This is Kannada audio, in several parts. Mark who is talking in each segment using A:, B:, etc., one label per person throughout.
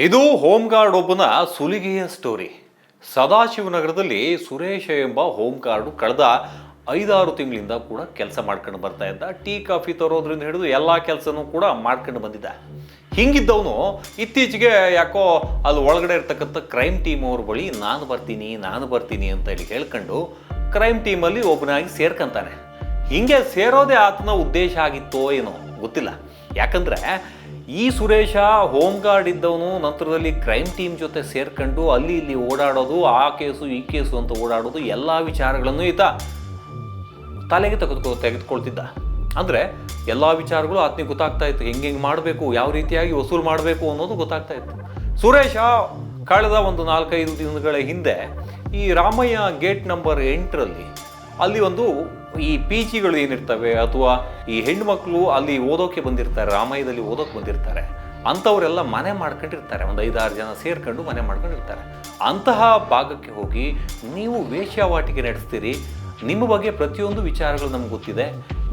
A: ಇದು ಹೋಮ್ ಗಾರ್ಡ್ ಒಬ್ಬನ ಸುಲಿಗೆಯ ಸ್ಟೋರಿ. ಸದಾಶಿವನಗರದಲ್ಲಿ ಸುರೇಶ ಎಂಬ ಹೋಮ್ ಗಾರ್ಡು ಕಳೆದ 5-6 ತಿಂಗಳಿಂದ ಕೂಡ ಕೆಲಸ ಮಾಡ್ಕೊಂಡು ಬರ್ತಾ ಇದ್ದ. ಟೀ ಕಾಫಿ ತರೋದ್ರಿಂದ ಹಿಡಿದು ಎಲ್ಲ ಕೆಲಸನೂ ಕೂಡ ಮಾಡ್ಕೊಂಡು ಬಂದಿದ್ದ. ಹಿಂಗಿದ್ದವನು ಇತ್ತೀಚೆಗೆ ಯಾಕೋ ಅಲ್ಲಿ ಒಳಗಡೆ ಇರ್ತಕ್ಕಂಥ ಕ್ರೈಮ್ ಟೀಮ್ ಅವ್ರ ಬಳಿ ನಾನು ಬರ್ತೀನಿ ಅಂತ ಹೇಳಿ ಹೇಳ್ಕೊಂಡು ಕ್ರೈಮ್ ಟೀಮಲ್ಲಿ ಒಬ್ಬನಾಗಿ ಸೇರ್ಕೊಂತಾನೆ. ಹಿಂಗೆ ಸೇರೋದೇ ಆತನ ಉದ್ದೇಶ ಆಗಿತ್ತೋ ಏನೋ ಗೊತ್ತಿಲ್ಲ. ಯಾಕಂದರೆ ಈ ಸುರೇಶ ಹೋಮ್ ಗಾರ್ಡ್ ಇದ್ದವನು ನಂತರದಲ್ಲಿ ಕ್ರೈಮ್ ಟೀಮ್ ಜೊತೆ ಸೇರ್ಕೊಂಡು ಅಲ್ಲಿ ಇಲ್ಲಿ ಓಡಾಡೋದು, ಆ ಕೇಸು ಈ ಕೇಸು ಅಂತ ಓಡಾಡೋದು, ಎಲ್ಲ ವಿಚಾರಗಳನ್ನು ಈತ ತಲೆಗೆ ತೆಗೆದುಕೊಳ್ತಿದ್ದ. ಅಂದರೆ ಎಲ್ಲ ವಿಚಾರಗಳು ಆತನಿಗೆ ಗೊತ್ತಾಗ್ತಾ ಇತ್ತು. ಹೆಂಗೆ ಮಾಡಬೇಕು, ಯಾವ ರೀತಿಯಾಗಿ ವಸೂಲು ಮಾಡಬೇಕು ಅನ್ನೋದು ಗೊತ್ತಾಗ್ತಾ ಇತ್ತು. ಸುರೇಶ ಕಳೆದ ಒಂದು 4-5 ದಿನಗಳ ಹಿಂದೆ ಈ ರಾಮಯ್ಯ ಗೇಟ್ ನಂಬರ್ 8ರಲ್ಲಿ ಅಲ್ಲಿ ಒಂದು ಈ ಪಿ ಜಿಗಳು ಏನಿರ್ತವೆ ಅಥವಾ ಈ ಹೆಣ್ಮಕ್ಳು ಅಲ್ಲಿ ಓದೋಕ್ಕೆ ಬಂದಿರ್ತಾರೆ, ರಾಮಯ್ಯದಲ್ಲಿ ಓದೋಕ್ಕೆ ಬಂದಿರ್ತಾರೆ, ಅಂಥವರೆಲ್ಲ ಮನೆ ಮಾಡ್ಕೊಂಡಿರ್ತಾರೆ. ಒಂದು 5-6 ಜನ ಸೇರ್ಕೊಂಡು ಮನೆ ಮಾಡ್ಕೊಂಡಿರ್ತಾರೆ. ಅಂತಹ ಭಾಗಕ್ಕೆ ಹೋಗಿ ನೀವು ವೇಶ್ಯಾವಾಟಿಕೆ ನಡೆಸ್ತೀರಿ, ನಿಮ್ಮ ಬಗ್ಗೆ ಪ್ರತಿಯೊಂದು ವಿಚಾರಗಳು ನಮ್ಗೆ ಗೊತ್ತಿದೆ,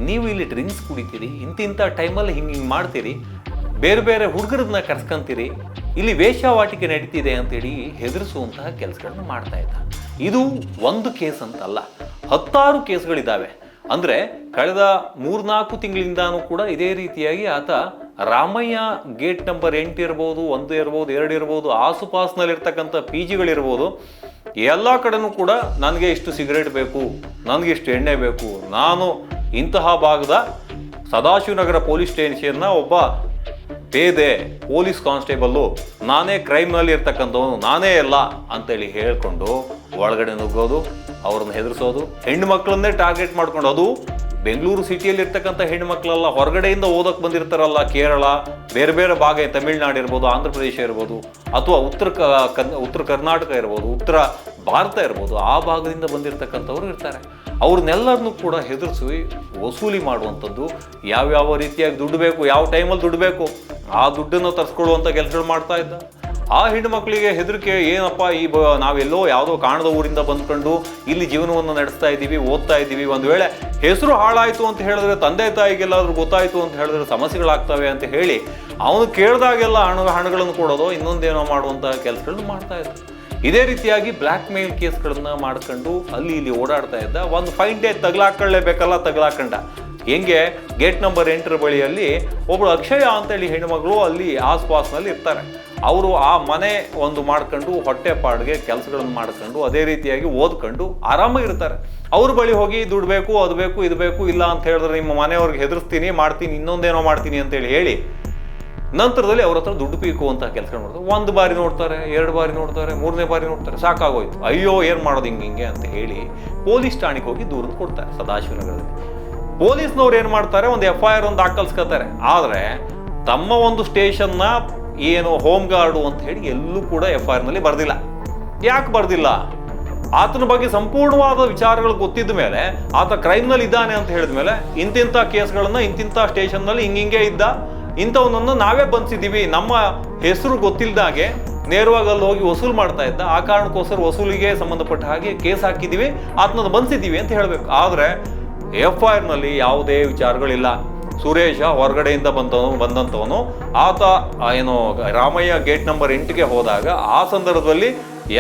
A: ನೀವು ಇಲ್ಲಿ ಡ್ರಿಂಕ್ಸ್ ಕುಡಿತೀರಿ, ಇಂಥ ಟೈಮಲ್ಲಿ ಹಿಂಗೆ ಮಾಡ್ತೀರಿ, ಬೇರೆ ಬೇರೆ ಹುಡುಗರನ್ನ ಕರ್ಸ್ಕೊಂತೀರಿ, ಇಲ್ಲಿ ವೇಶ್ಯಾವಾಟಿಕೆ ನಡೀತಿದೆ ಅಂತೇಳಿ ಹೆದರಿಸುವಂತಹ ಕೆಲಸಗಳನ್ನು ಮಾಡ್ತಾ ಇದ್ದ. ಇದು ಒಂದು ಕೇಸ್ ಅಂತಲ್ಲ, 10 ಕೇಸ್ಗಳಿದ್ದಾವೆ. ಅಂದರೆ ಕಳೆದ 3-4 ತಿಂಗಳಿಂದಾನೂ ಕೂಡ ಇದೇ ರೀತಿಯಾಗಿ ಆತ ರಾಮಯ್ಯ ಗೇಟ್ ನಂಬರ್ 8 ಇರ್ಬೋದು, 1 ಇರ್ಬೋದು, 2 ಇರ್ಬೋದು, ಆಸುಪಾಸಿನಲ್ಲಿರ್ತಕ್ಕಂಥ ಪಿ ಜಿಗಳಿರ್ಬೋದು, ಎಲ್ಲ ಕಡೆನೂ ಕೂಡ ನನಗೆ ಇಷ್ಟು ಸಿಗರೇಟ್ ಬೇಕು, ನನಗೆ ಇಷ್ಟು ಎಣ್ಣೆ ಬೇಕು, ನಾನು ಇಂತಹ ಭಾಗದ ಸದಾಶಿವನಗರ ಪೊಲೀಸ್ ಸ್ಟೇಷನ್ನ ಒಬ್ಬ ಪೇದೆ ಪೊಲೀಸ್ ಕಾನ್ಸ್ಟೇಬಲ್ಲು, ನಾನೇ ಕ್ರೈಮ್ನಲ್ಲಿ ಇರ್ತಕ್ಕಂಥವನು, ನಾನೇ ಎಲ್ಲ ಅಂತೇಳಿ ಹೇಳ್ಕೊಂಡು ಒಳಗಡೆ ನುಗ್ಗೋದು, ಅವ್ರನ್ನ ಹೆದರಿಸೋದು, ಹೆಣ್ಣು ಮಕ್ಕಳನ್ನೇ ಟಾರ್ಗೆಟ್ ಮಾಡ್ಕೊಂಡು, ಅದು ಬೆಂಗಳೂರು ಸಿಟಿಯಲ್ಲಿ ಇರ್ತಕ್ಕಂಥ ಹೆಣ್ಣು ಮಕ್ಕಳೆಲ್ಲ ಹೊರಗಡೆಯಿಂದ ಓದೋಕ್ಕೆ ಬಂದಿರ್ತಾರಲ್ಲ, ಕೇರಳ, ಬೇರೆ ಬೇರೆ ಭಾಗ, ತಮಿಳ್ನಾಡು ಇರ್ಬೋದು, ಆಂಧ್ರ ಪ್ರದೇಶ ಇರ್ಬೋದು, ಅಥವಾ ಉತ್ತರ ಕರ್ನಾಟಕ ಇರ್ಬೋದು, ಉತ್ತರ ಭಾರತ ಇರ್ಬೋದು, ಆ ಭಾಗದಿಂದ ಬಂದಿರತಕ್ಕಂಥವ್ರು ಇರ್ತಾರೆ. ಅವ್ರನ್ನೆಲ್ಲರನ್ನೂ ಕೂಡ ಹೆದರಿಸಿ ವಸೂಲಿ ಮಾಡುವಂಥದ್ದು, ಯಾವ್ಯಾವ ರೀತಿಯಾಗಿ ದುಡ್ಡು ಬೇಕು, ಯಾವ ಟೈಮಲ್ಲಿ ದುಡ್ಡು ಬೇಕು, ಆ ದುಡ್ಡನ್ನು ತರಿಸ್ಕೊಳ್ಳುವಂಥ ಕೆಲಸಗಳು ಮಾಡ್ತಾ ಇದ್ದ. ಆ ಹೆಣ್ಣು ಮಕ್ಕಳಿಗೆ ಹೆದರಿಕೆ, ಏನಪ್ಪ ನಾವೆಲ್ಲೋ ಯಾವುದೋ ಕಾಣದ ಊರಿಂದ ಬಂದ್ಕೊಂಡು ಇಲ್ಲಿ ಜೀವನವನ್ನು ನಡೆಸ್ತಾ ಇದ್ದೀವಿ, ಓದ್ತಾ ಇದ್ದೀವಿ, ಒಂದು ವೇಳೆ ಹೆಸರು ಹಾಳಾಯಿತು ಅಂತ ಹೇಳಿದ್ರೆ, ತಂದೆ ತಾಯಿಗೆಲ್ಲಾದ್ರೂ ಗೊತ್ತಾಯಿತು ಅಂತ ಹೇಳಿದ್ರೆ ಸಮಸ್ಯೆಗಳಾಗ್ತವೆ ಅಂತ ಹೇಳಿ ಅವನು ಕೇಳಿದಾಗೆಲ್ಲ ಹಣಗಳನ್ನು ಕೊಡೋದು, ಇನ್ನೊಂದೇನೋ ಮಾಡುವಂಥ ಕೆಲಸಗಳನ್ನು ಮಾಡ್ತಾ ಇದ್ದ. ಇದೇ ರೀತಿಯಾಗಿ ಬ್ಲ್ಯಾಕ್ ಮೇಲ್ ಕೇಸ್ಗಳನ್ನು ಮಾಡ್ಕೊಂಡು ಅಲ್ಲಿ ಇಲ್ಲಿ ಓಡಾಡ್ತಾ ಇದ್ದ. ಒಂದು ಫೈನ್ ಡೇ ತಗಲಾಕೊಂಡ. ಹೆಂಗೆ ಗೇಟ್ ನಂಬರ್ 8 ಬಳಿಯಲ್ಲಿ ಒಬ್ಬಳು ಅಕ್ಷಯ ಅಂತೇಳಿ ಹೆಣ್ಣುಮಗಳು ಅಲ್ಲಿ ಆಸ್ಪಾಸ್ನಲ್ಲಿ ಇರ್ತಾರೆ. ಅವರು ಆ ಮನೆ ಒಂದು ಮಾಡ್ಕೊಂಡು ಹೊಟ್ಟೆ ಪಾಡಿಗೆ ಕೆಲಸಗಳನ್ನು ಮಾಡ್ಕೊಂಡು ಅದೇ ರೀತಿಯಾಗಿ ಓದ್ಕೊಂಡು ಆರಾಮಾಗಿರ್ತಾರೆ. ಅವ್ರ ಬಳಿ ಹೋಗಿ ದುಡ್ಡು ಬೇಕು, ಅದು ಬೇಕು, ಇದು ಬೇಕು, ಇಲ್ಲ ಅಂತ ಹೇಳಿದ್ರೆ ನಿಮ್ಮ ಮನೆಯವ್ರಿಗೆ ಹೆದರ್ಸ್ತೀನಿ, ಮಾಡ್ತೀನಿ, ಇನ್ನೊಂದೇನೋ ಮಾಡ್ತೀನಿ ಅಂತೇಳಿ ಹೇಳಿ ನಂತರದಲ್ಲಿ ಅವ್ರ ಹತ್ರ ದುಡ್ಡು ಬೇಕು ಅಂತ ಕೆಲಸಗಳು ಮಾಡ್ತಾರೆ. 1 ಬಾರಿ ನೋಡ್ತಾರೆ, 2 ಬಾರಿ ನೋಡ್ತಾರೆ, 3ನೇ ಬಾರಿ ನೋಡ್ತಾರೆ, ಸಾಕಾಗೋಯ್ತು, ಅಯ್ಯೋ ಏನು ಮಾಡೋದು ಹಿಂಗೆ ಅಂತ ಹೇಳಿ ಪೊಲೀಸ್ ಠಾಣೆಗೆ ಹೋಗಿ ದೂರನ್ನು ಕೊಡ್ತಾರೆ. ಸದಾಶಿವನಗರದಲ್ಲಿ ಪೊಲೀಸ್ನವ್ರು ಏನು ಮಾಡ್ತಾರೆ, ಒಂದು FIR ಒಂದು ಹಾಕಲ್ಸ್ಕೊತಾರೆ. ಆದರೆ ತಮ್ಮ ಒಂದು ಸ್ಟೇಷನ್ನ ಏನು ಹೋಮ್ ಗಾರ್ಡು ಅಂತ ಹೇಳಿ ಎಲ್ಲೂ ಕೂಡ FIRನಲ್ಲಿ ಬರೆದಿಲ್ಲ. ಯಾಕೆ ಬರೆದಿಲ್ಲ? ಆತನ ಬಗ್ಗೆ ಸಂಪೂರ್ಣವಾದ ವಿಚಾರಗಳು ಗೊತ್ತಿದ್ದ ಮೇಲೆ, ಆತ ಕ್ರೈಮ್ನಲ್ಲಿ ಇದ್ದಾನೆ ಅಂತ ಹೇಳಿದ ಮೇಲೆ, ಇಂತಿಂಥ ಕೇಸ್ಗಳನ್ನು ಇಂತಿಂಥ ಸ್ಟೇಷನ್ನಲ್ಲಿ ಹಿಂಗೆ ಇದ್ದ, ಇಂಥವನನ್ನು ನಾವೇ ಬಂಧಿಸಿದ್ದೀವಿ, ನಮ್ಮ ಹೆಸರು ಗೊತ್ತಿಲ್ಲದಾಗೆ ನೇರವಾಗಿ ಅಲ್ಲಿ ಹೋಗಿ ವಸೂಲು ಮಾಡ್ತಾ ಇದ್ದ, ಆ ಕಾರಣಕ್ಕೋಸ್ಕರ ವಸೂಲಿಗೆ ಸಂಬಂಧಪಟ್ಟ ಹಾಗೆ ಕೇಸ್ ಹಾಕಿದ್ದೀವಿ, ಆತನನ್ನು ಬಂಧಿಸಿದ್ದೀವಿ ಅಂತ ಹೇಳಬೇಕು. ಆದರೆ FIRನಲ್ಲಿ ಯಾವುದೇ ವಿಚಾರಗಳಿಲ್ಲ. ಸುರೇಶ ಹೊರಗಡೆಯಿಂದ ಬಂದಂಥವನು, ಆತ ಏನು ರಾಮಯ್ಯ ಗೇಟ್ ನಂಬರ್ 8ಗೆ ಹೋದಾಗ ಆ ಸಂದರ್ಭದಲ್ಲಿ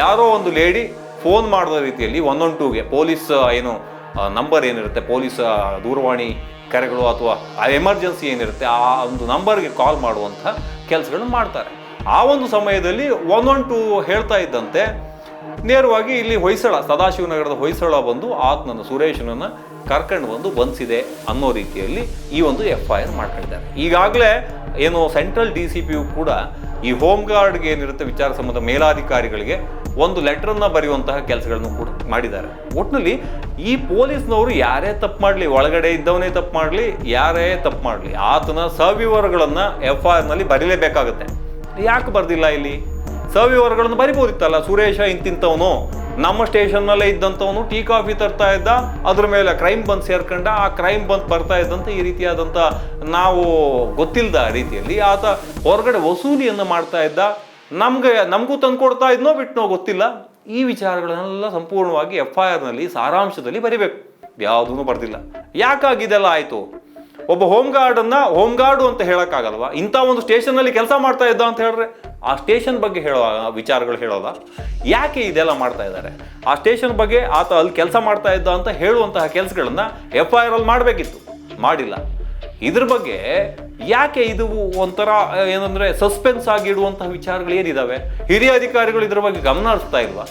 A: ಯಾರೋ ಒಂದು ಲೇಡಿ ಫೋನ್ ಮಾಡಿದ ರೀತಿಯಲ್ಲಿ 112ಗೆ ಪೊಲೀಸ್ ಏನು ನಂಬರ್ ಏನಿರುತ್ತೆ, ಪೊಲೀಸ್ ದೂರವಾಣಿ ಕರೆಗಳು ಅಥವಾ ಆ ಎಮರ್ಜೆನ್ಸಿ ಏನಿರುತ್ತೆ ಆ ಒಂದು ನಂಬರ್ಗೆ ಕಾಲ್ ಮಾಡುವಂಥ ಕೆಲಸಗಳನ್ನು ಮಾಡ್ತಾರೆ. ಆ ಒಂದು ಸಮಯದಲ್ಲಿ 112 ಹೇಳ್ತಾ ಇದ್ದಂತೆ ನೇರವಾಗಿ ಇಲ್ಲಿ ಹೊಯ್ಸಳ, ಸದಾಶಿವನಗರದ ಹೊಯ್ಸಳ ಬಂದು ಆತನನ್ನು, ಸುರೇಶನನ್ನು ಕರ್ಕೊಂಡು ಬಂದು ಬಂಧಿಸಿದೆ ಅನ್ನೋ ರೀತಿಯಲ್ಲಿ ಈ ಒಂದು FIR ಮಾಡ್ಕೊಂಡಿದ್ದಾರೆ. ಈಗಾಗಲೇ ಏನು ಸೆಂಟ್ರಲ್ DCPಯು ಕೂಡ ಈ ಹೋಮ್ ಗಾರ್ಡ್ಗೆ ಏನಿರುತ್ತೆ ವಿಚಾರ ಸಂಬಂಧ ಮೇಲಾಧಿಕಾರಿಗಳಿಗೆ ಒಂದು ಲೆಟರನ್ನು ಬರೆಯುವಂತಹ ಕೆಲಸಗಳನ್ನು ಕೂಡ ಮಾಡಿದ್ದಾರೆ. ಒಟ್ಟಿನಲ್ಲಿ ಈ ಪೊಲೀಸ್ನವರು ಯಾರೇ ತಪ್ಪು ಮಾಡಲಿ, ಒಳಗಡೆ ಇದ್ದವನೇ ತಪ್ಪು ಮಾಡಲಿ, ಯಾರೇ ತಪ್ಪು ಮಾಡಲಿ, ಆತನ ಸವಿವರಗಳನ್ನು FIRನಲ್ಲಿ ಬರೀಲೇಬೇಕಾಗುತ್ತೆ. ಯಾಕೆ ಬರ್ದಿಲ್ಲ? ಇಲ್ಲಿ ಸವಿವರಗಳನ್ನು ಬರಿಬೋದಿತ್ತಲ್ಲ. ಸುರೇಶ ಇಂತಿಂಥವನು, ನಮ್ಮ ಸ್ಟೇಷನ್ನಲ್ಲೇ ಇದ್ದಂಥವನು, ಟೀ ಕಾಫಿ ತರ್ತಾ ಇದ್ದ, ಅದ್ರ ಮೇಲೆ ಕ್ರೈಮ್ ಬಂದು ಸೇರ್ಕೊಂಡ, ಆ ಕ್ರೈಮ್ ಬಂದು ಬರ್ತಾ ಇದ್ದಂಥ ಈ ರೀತಿಯಾದಂಥ ನಾವು ಗೊತ್ತಿಲ್ಲದ ರೀತಿಯಲ್ಲಿ ಆತ ಹೊರಗಡೆ ವಸೂಲಿಯನ್ನು ಮಾಡ್ತಾ ಇದ್ದ, ನಮಗೂ ತಂದು ಕೊಡ್ತಾ ಇದ್ನೋ ಬಿಟ್ಟನೋ ಗೊತ್ತಿಲ್ಲ. ಈ ವಿಚಾರಗಳನ್ನೆಲ್ಲ ಸಂಪೂರ್ಣವಾಗಿ FIRನಲ್ಲಿ ಸಾರಾಂಶದಲ್ಲಿ ಬರಿಬೇಕು. ಯಾವುದೂ ಬರ್ದಿಲ್ಲ. ಯಾಕಾಗಿದೆಲ್ಲ ಆಯಿತು? ಒಬ್ಬ ಹೋಮ್ ಗಾರ್ಡು ಅಂತ ಹೇಳೋಕ್ಕಾಗಲ್ವಾ? ಇಂಥ ಒಂದು ಸ್ಟೇಷನ್ನಲ್ಲಿ ಕೆಲಸ ಮಾಡ್ತಾ ಇದ್ದ ಅಂತ ಹೇಳಿದ್ರೆ ಆ ಸ್ಟೇಷನ್ ಬಗ್ಗೆ ಹೇಳೋ ವಿಚಾರಗಳು ಹೇಳೋದ? ಯಾಕೆ ಇದೆಲ್ಲ ಮಾಡ್ತಾ ಇದ್ದಾರೆ? ಆ ಸ್ಟೇಷನ್ ಬಗ್ಗೆ ಆತ ಅಲ್ಲಿ ಕೆಲಸ ಮಾಡ್ತಾ ಇದ್ದ ಅಂತ ಹೇಳುವಂತಹ ಕೆಲಸಗಳನ್ನ FIR ಅಲ್ಲಿ ಮಾಡಬೇಕಿತ್ತು, ಮಾಡಿಲ್ಲ. ಇದ್ರ ಬಗ್ಗೆ ಯಾಕೆ ಇದು ಒಂಥರ ಏನಂದ್ರೆ ಸಸ್ಪೆನ್ಸ್ ಆಗಿ ಇಡುವಂತಹ ವಿಚಾರಗಳು ಏನಿದಾವೆ? ಹಿರಿಯ ಅಧಿಕಾರಿಗಳು ಇದ್ರ ಬಗ್ಗೆ ಗಮನ ಹರಿಸ್ತಾ ಇಲ್ವಾ?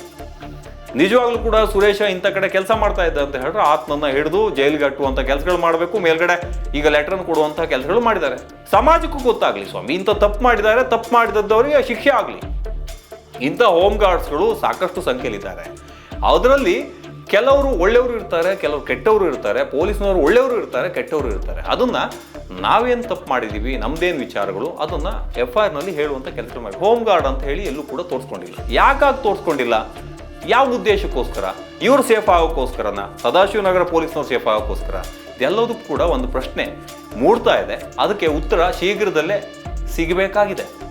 A: ನಿಜವಾಗ್ಲೂ ಕೂಡ ಸುರೇಶ ಇಂಥ ಕಡೆ ಕೆಲಸ ಮಾಡ್ತಾ ಇದ್ದ ಅಂತ ಹೇಳಿದ್ರೆ ಆತನನ್ನ ಹಿಡಿದು ಜೈಲಿಗೆ ಕಟ್ಟುವಂಥ ಕೆಲಸಗಳು ಮಾಡಬೇಕು, ಮೇಲ್ಗಡೆ ಈಗ ಲೆಟರ್ನ ಕೊಡುವಂಥ ಕೆಲಸಗಳು ಮಾಡಿದ್ದಾರೆ. ಸಮಾಜಕ್ಕೂ ಗೊತ್ತಾಗ್ಲಿ ಸ್ವಾಮಿ, ಇಂಥ ತಪ್ಪು ಮಾಡಿದ್ದಾರೆ, ತಪ್ಪು ಮಾಡಿದವರಿಗೆ ಶಿಕ್ಷೆ ಆಗಲಿ. ಇಂಥ ಹೋಮ್ ಗಾರ್ಡ್ಸ್ಗಳು ಸಾಕಷ್ಟು ಸಂಖ್ಯೆಯಲ್ಲಿದ್ದಾರೆ. ಅದರಲ್ಲಿ ಕೆಲವರು ಒಳ್ಳೆಯವರು ಇರ್ತಾರೆ, ಕೆಲವರು ಕೆಟ್ಟವರು ಇರ್ತಾರೆ. ಪೊಲೀಸ್ನವರು ಒಳ್ಳೆಯವರು ಇರ್ತಾರೆ, ಕೆಟ್ಟವರು ಇರ್ತಾರೆ. ಅದನ್ನ ನಾವೇನು ತಪ್ಪು ಮಾಡಿದ್ದೀವಿ, ನಮ್ದೇನು ವಿಚಾರಗಳು, ಅದನ್ನ FIR ನಲ್ಲಿ ಹೇಳುವಂಥ ಕೆಲಸ ಮಾಡಿ. ಹೋಮ್ ಗಾರ್ಡ್ ಅಂತ ಹೇಳಿ ಎಲ್ಲೂ ಕೂಡ ತೋರಿಸ್ಕೊಂಡಿಲ್ಲ. ಯಾಕಾಗಿ ತೋರಿಸ್ಕೊಂಡಿಲ್ಲ? ಯಾವ ಉದ್ದೇಶಕ್ಕೋಸ್ಕರ? ಇವ್ರು ಸೇಫ್ ಆಗೋಕ್ಕೋಸ್ಕರನ? ಸದಾಶಿವನಗರ ಪೊಲೀಸ್ನವ್ರು ಸೇಫ್ ಆಗೋಕ್ಕೋಸ್ಕರ? ಇದೆಲ್ಲದಕ್ಕೂ ಕೂಡ ಒಂದು ಪ್ರಶ್ನೆ ಮೂಡ್ತಾ ಇದೆ. ಅದಕ್ಕೆ ಉತ್ತರ ಶೀಘ್ರದಲ್ಲೇ ಸಿಗಬೇಕಾಗಿದೆ.